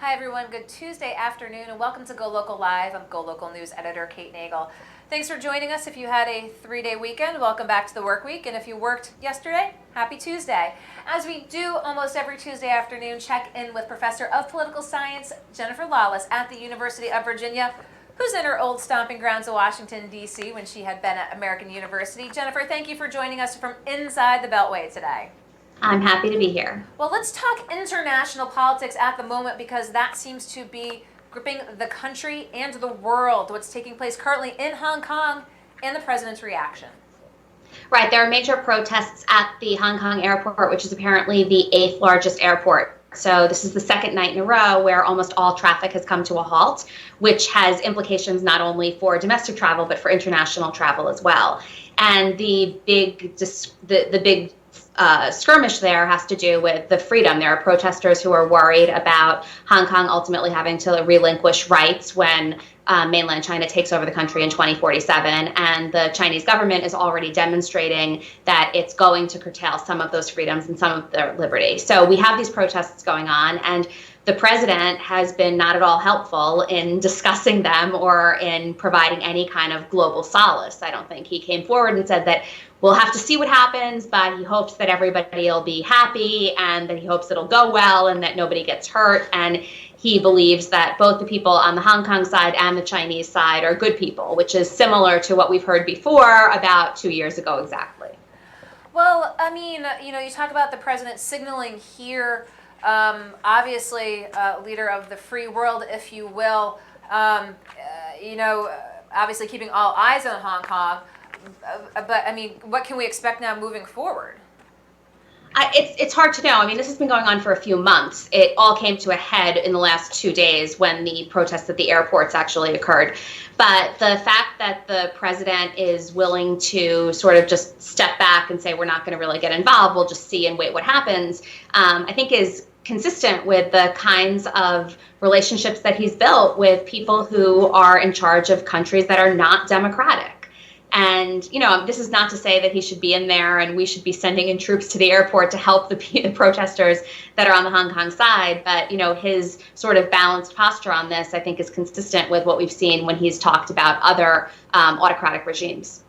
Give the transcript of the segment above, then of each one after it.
Hi everyone, good Tuesday afternoon and welcome to GoLocal Live. I'm GoLocal News Editor Kate Nagel. Thanks for joining us. If you had a 3-day weekend, welcome back to the work week. And if you worked yesterday, happy Tuesday. As we do almost every Tuesday afternoon, check in with Professor of Political Science Jennifer Lawless at the University of Virginia, who's in her old stomping grounds of Washington, D.C. when she had been at American University. Jennifer, thank you for joining us from inside the Beltway today. I'm happy to be here. Well, let's talk international politics at the moment because that seems to be gripping the country and the world. What's taking place currently in Hong Kong and the president's reaction. Right, there are major protests at the Hong Kong airport, which is apparently the 8th largest airport. So this is the second night in a row where almost all traffic has come to a halt, which has implications not only for domestic travel, but for international travel as well. And the big skirmish there has to do with the freedom. There are protesters who are worried about Hong Kong ultimately having to relinquish rights when mainland China takes over the country in 2047. And the Chinese government is already demonstrating that it's going to curtail some of those freedoms and some of their liberty. So we have these protests going on, and the president has been not at all helpful in discussing them or in providing any kind of global solace. I don't think he came forward and said that we'll have to see what happens, but he hopes that everybody will be happy and that he hopes it'll go well and that nobody gets hurt. And he believes that both the people on the Hong Kong side and the Chinese side are good people, which is similar to what we've heard before about 2 years ago exactly. Well, I mean, you talk about the president signaling here, obviously leader of the free world, if you will, obviously keeping all eyes on Hong Kong. But, I mean, what can we expect now moving forward? It's hard to know. I mean, this has been going on for a few months. It all came to a head in the last 2 days when the protests at the airports actually occurred. But the fact that the president is willing to sort of just step back and say, we're not going to really get involved, we'll just see and wait what happens, I think is consistent with the kinds of relationships that he's built with people who are in charge of countries that are not democratic. And, this is not to say that he should be in there and we should be sending in troops to the airport to help the protesters that are on the Hong Kong side. But, his sort of balanced posture on this, I think, is consistent with what we've seen when he's talked about other autocratic regimes.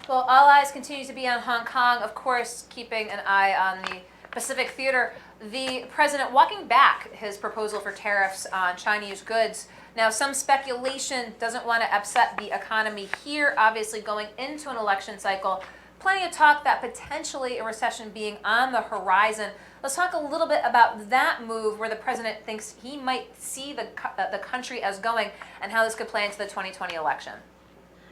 Well, all eyes continue to be on Hong Kong, of course, keeping an eye on the Pacific Theater. The president walking back his proposal for tariffs on Chinese goods. Now, some speculation doesn't want to upset the economy here, obviously going into an election cycle. Plenty of talk that potentially a recession being on the horizon. Let's talk a little bit about that move where the president thinks he might see the country as going and how this could play into the 2020 election.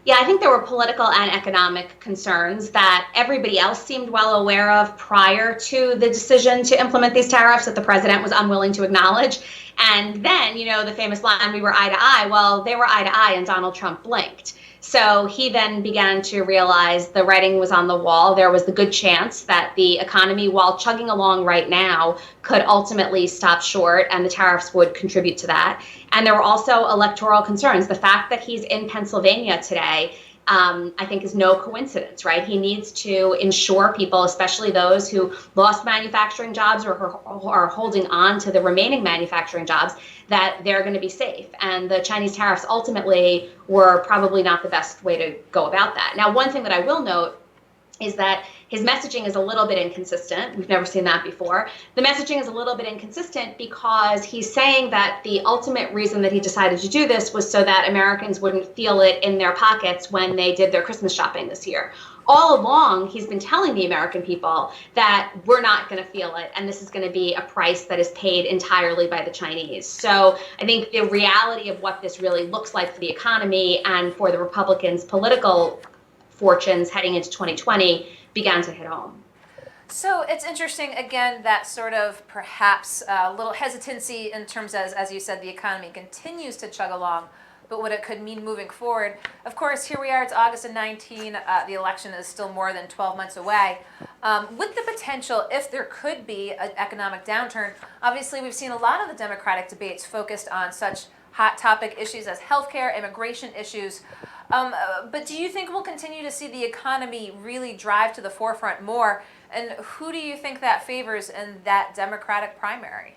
Yeah, I think there were political and economic concerns that everybody else seemed well aware of prior to the decision to implement these tariffs that the president was unwilling to acknowledge. And then, the famous line, we were eye to eye. Well, they were eye to eye and Donald Trump blinked. So he then began to realize the writing was on the wall. There was the good chance that the economy, while chugging along right now, could ultimately stop short, and the tariffs would contribute to that. And there were also electoral concerns. The fact that he's in Pennsylvania today, I think, is no coincidence, right? He needs to ensure people, especially those who lost manufacturing jobs or who are holding on to the remaining manufacturing jobs, that they're going to be safe. And the Chinese tariffs ultimately were probably not the best way to go about that. Now, one thing that I will note is that his messaging is a little bit inconsistent. We've never seen that before. The messaging is a little bit inconsistent because he's saying that the ultimate reason that he decided to do this was so that Americans wouldn't feel it in their pockets when they did their Christmas shopping this year. All along, he's been telling the American people that we're not going to feel it, and this is going to be a price that is paid entirely by the Chinese. So I think the reality of what this really looks like for the economy and for the Republicans' political fortunes heading into 2020 began to hit home. So it's interesting, again, that sort of perhaps a little hesitancy in terms as you said, the economy continues to chug along, but what it could mean moving forward. Of course, here we are, it's August of 19, the election is still more than 12 months away. With the potential, if there could be an economic downturn, obviously we've seen a lot of the Democratic debates focused on such hot topic issues as healthcare, immigration issues. But do you think we'll continue to see the economy really drive to the forefront more? And who do you think that favors in that Democratic primary?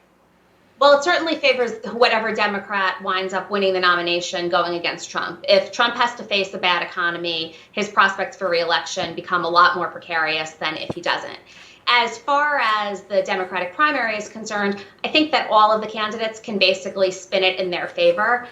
Well, it certainly favors whatever Democrat winds up winning the nomination going against Trump. If Trump has to face a bad economy, his prospects for reelection become a lot more precarious than if he doesn't. As far as the Democratic primary is concerned, I think that all of the candidates can basically spin it in their favor.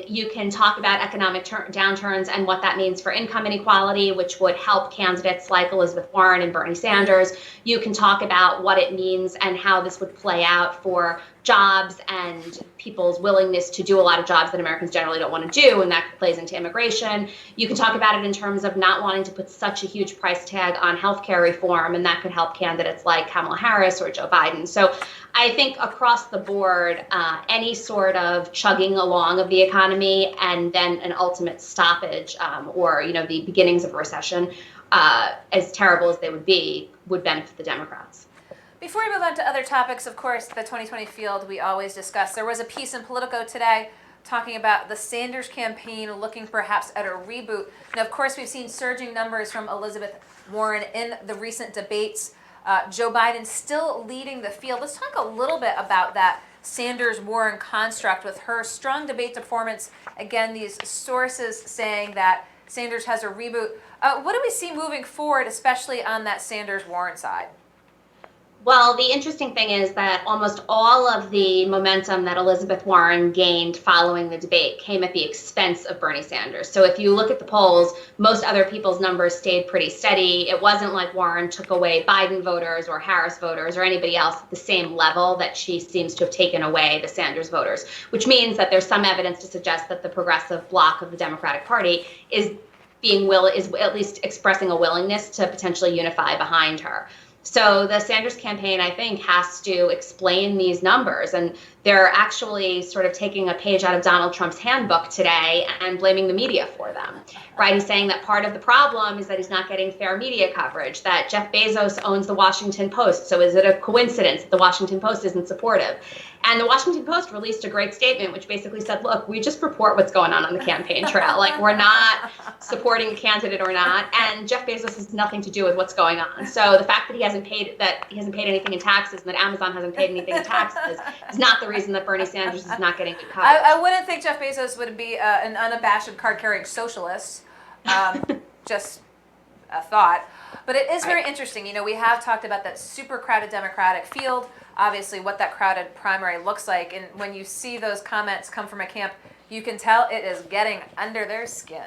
You can talk about economic downturns and what that means for income inequality, which would help candidates like Elizabeth Warren and Bernie Sanders. You can talk about what it means and how this would play out for jobs and people's willingness to do a lot of jobs that Americans generally don't want to do, and that plays into immigration. You can talk about it in terms of not wanting to put such a huge price tag on healthcare reform, and that could help candidates like Kamala Harris or Joe Biden. So I think across the board, any sort of chugging along of the economy and then an ultimate stoppage or the beginnings of a recession, as terrible as they would be, would benefit the Democrats. Before we move on to other topics, of course, the 2020 field we always discuss. There was a piece in Politico today talking about the Sanders campaign looking perhaps at a reboot. Now, of course, we've seen surging numbers from Elizabeth Warren in the recent debates. Joe Biden still leading the field. Let's talk a little bit about that Sanders-Warren construct with her strong debate performance. Again, these sources saying that Sanders has a reboot. What do we see moving forward, especially on that Sanders-Warren side? Well, the interesting thing is that almost all of the momentum that Elizabeth Warren gained following the debate came at the expense of Bernie Sanders. So if you look at the polls, most other people's numbers stayed pretty steady. It wasn't like Warren took away Biden voters or Harris voters or anybody else at the same level that she seems to have taken away the Sanders voters, which means that there's some evidence to suggest that the progressive bloc of the Democratic Party is at least expressing a willingness to potentially unify behind her. So the Sanders campaign, I think, has to explain these numbers. And they're actually sort of taking a page out of Donald Trump's handbook today and blaming the media for them, right? He's saying that part of the problem is that he's not getting fair media coverage, that Jeff Bezos owns the Washington Post. So is it a coincidence that the Washington Post isn't supportive? And the Washington Post released a great statement, which basically said, look, we just report what's going on the campaign trail. Like, we're not supporting a candidate or not. And Jeff Bezos has nothing to do with what's going on. So the fact that he hasn't paid anything in taxes and that Amazon hasn't paid anything in taxes is not the reason that Bernie Sanders is not getting good coverage. I wouldn't think Jeff Bezos would be an unabashed card-carrying socialist. Just a thought. But it is very interesting. We have talked about that super crowded Democratic field, obviously what that crowded primary looks like. And when you see those comments come from a camp, you can tell it is getting under their skin.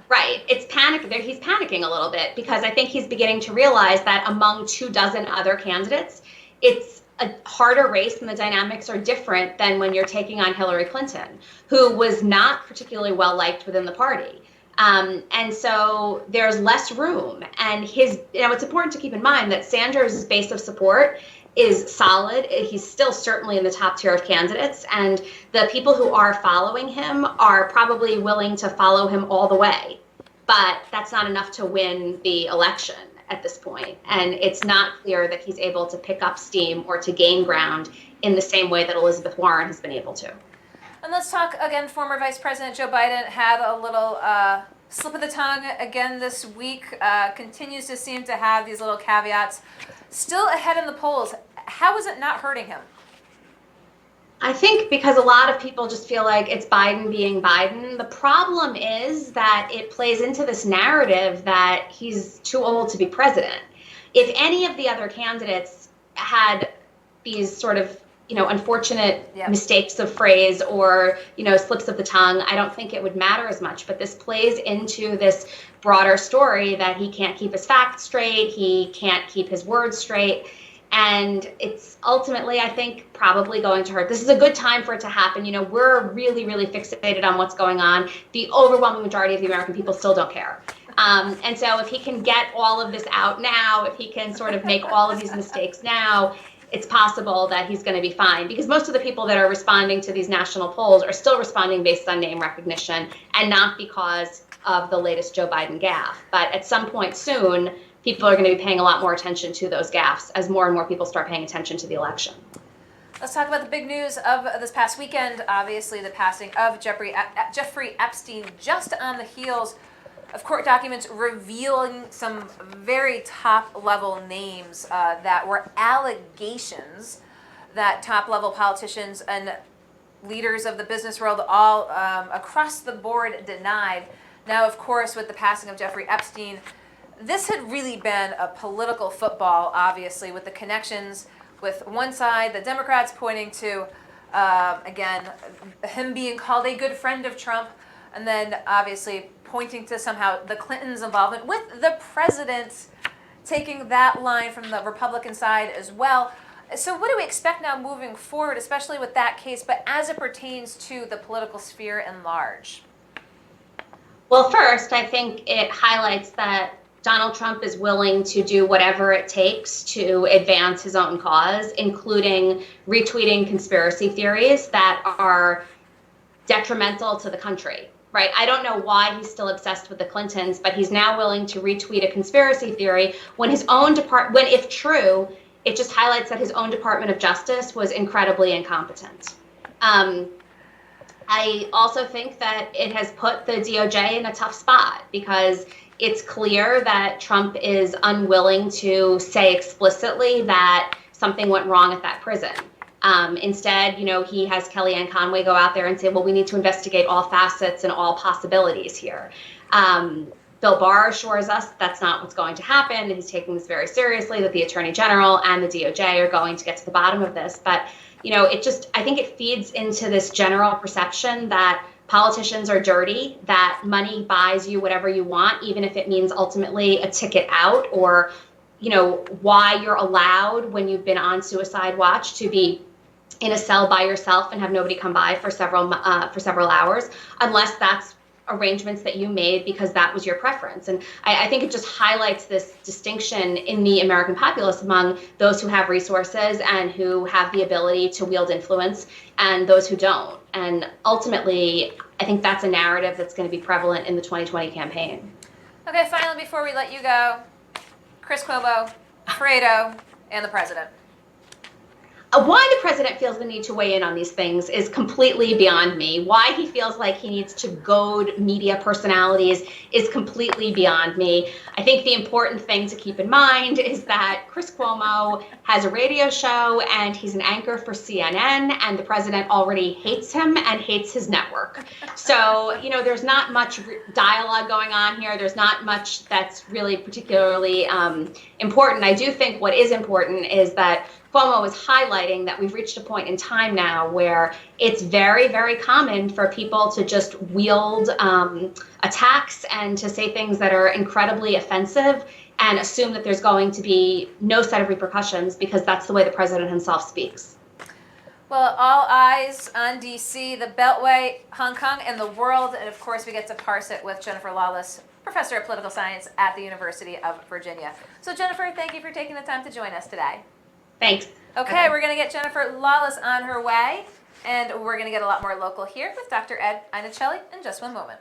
Right. It's panic. He's panicking a little bit because I think he's beginning to realize that among 24 other candidates, it's a harder race and the dynamics are different than when you're taking on Hillary Clinton, who was not particularly well liked within the party. And so there's less room. And it's important to keep in mind that Sanders' base of support is solid. He's still certainly in the top tier of candidates. And the people who are following him are probably willing to follow him all the way. But that's not enough to win the election at this point. And it's not clear that he's able to pick up steam or to gain ground in the same way that Elizabeth Warren has been able to. And let's talk again. Former Vice President Joe Biden had a little slip of the tongue again this week. Continues to seem to have these little caveats. Still ahead in the polls. How is it not hurting him? I think because a lot of people just feel like it's Biden being Biden. The problem is that it plays into this narrative that he's too old to be president. If any of the other candidates had these sort of unfortunate mistakes of phrase or, slips of the tongue, I don't think it would matter as much. But this plays into this broader story that he can't keep his facts straight, he can't keep his words straight. And it's ultimately, I think, probably going to hurt. This is a good time for it to happen. We're really, really fixated on what's going on. The overwhelming majority of the American people still don't care. And so if he can get all of this out now, if he can sort of make all of these mistakes now, it's possible that he's going to be fine, because most of the people that are responding to these national polls are still responding based on name recognition and not because of the latest Joe Biden gaffe. But at some point soon, people are going to be paying a lot more attention to those gaffes as more and more people start paying attention to the election. Let's talk about the big news of this past weekend. Obviously, the passing of Jeffrey Epstein, just on the heels of court documents revealing some very top-level names that were allegations that top-level politicians and leaders of the business world all across the board denied. Now, of course, with the passing of Jeffrey Epstein, this had really been a political football, obviously, with the connections with one side, the Democrats pointing to, again, him being called a good friend of Trump, and then obviously pointing to somehow the Clintons' involvement with the president taking that line from the Republican side as well. So what do we expect now moving forward, especially with that case, but as it pertains to the political sphere at large? Well, first, I think it highlights that Donald Trump is willing to do whatever it takes to advance his own cause, including retweeting conspiracy theories that are detrimental to the country. Right. I don't know why he's still obsessed with the Clintons, but he's now willing to retweet a conspiracy theory when his own when, if true, it just highlights that his own Department of Justice was incredibly incompetent. I also think that it has put the DOJ in a tough spot because it's clear that Trump is unwilling to say explicitly that something went wrong at that prison. Instead, he has Kellyanne Conway go out there and say, well, we need to investigate all facets and all possibilities here. Bill Barr assures us that's not what's going to happen. He's taking this very seriously, that the Attorney General and the DOJ are going to get to the bottom of this. But, I think it feeds into this general perception that politicians are dirty, that money buys you whatever you want, even if it means ultimately a ticket out, or, why you're allowed when you've been on suicide watch to be in a cell by yourself and have nobody come by for several hours, unless that's arrangements that you made because that was your preference. And I think it just highlights this distinction in the American populace among those who have resources and who have the ability to wield influence and those who don't. And ultimately, I think that's a narrative that's going to be prevalent in the 2020 campaign. Okay, finally, before we let you go, Chris Cuomo, Fredo, and the president. Why the president feels the need to weigh in on these things is completely beyond me. Why he feels like he needs to goad media personalities is completely beyond me. I think the important thing to keep in mind is that Chris Cuomo has a radio show and he's an anchor for CNN, and the president already hates him and hates his network. So, there's not much dialogue going on here. There's not much that's really particularly important. I do think what is important is that Cuomo is highlighting that we've reached a point in time now where it's very, very common for people to just wield attacks and to say things that are incredibly offensive and assume that there's going to be no set of repercussions because that's the way the president himself speaks. Well, all eyes on D.C., the Beltway, Hong Kong, and the world. And of course, we get to parse it with Jennifer Lawless, professor of political science at the University of Virginia. So, Jennifer, thank you for taking the time to join us today. Thanks. Okay, we're going to get Jennifer Lawless on her way, and we're going to get a lot more local here with Dr. Ed Iannicelli in just one moment.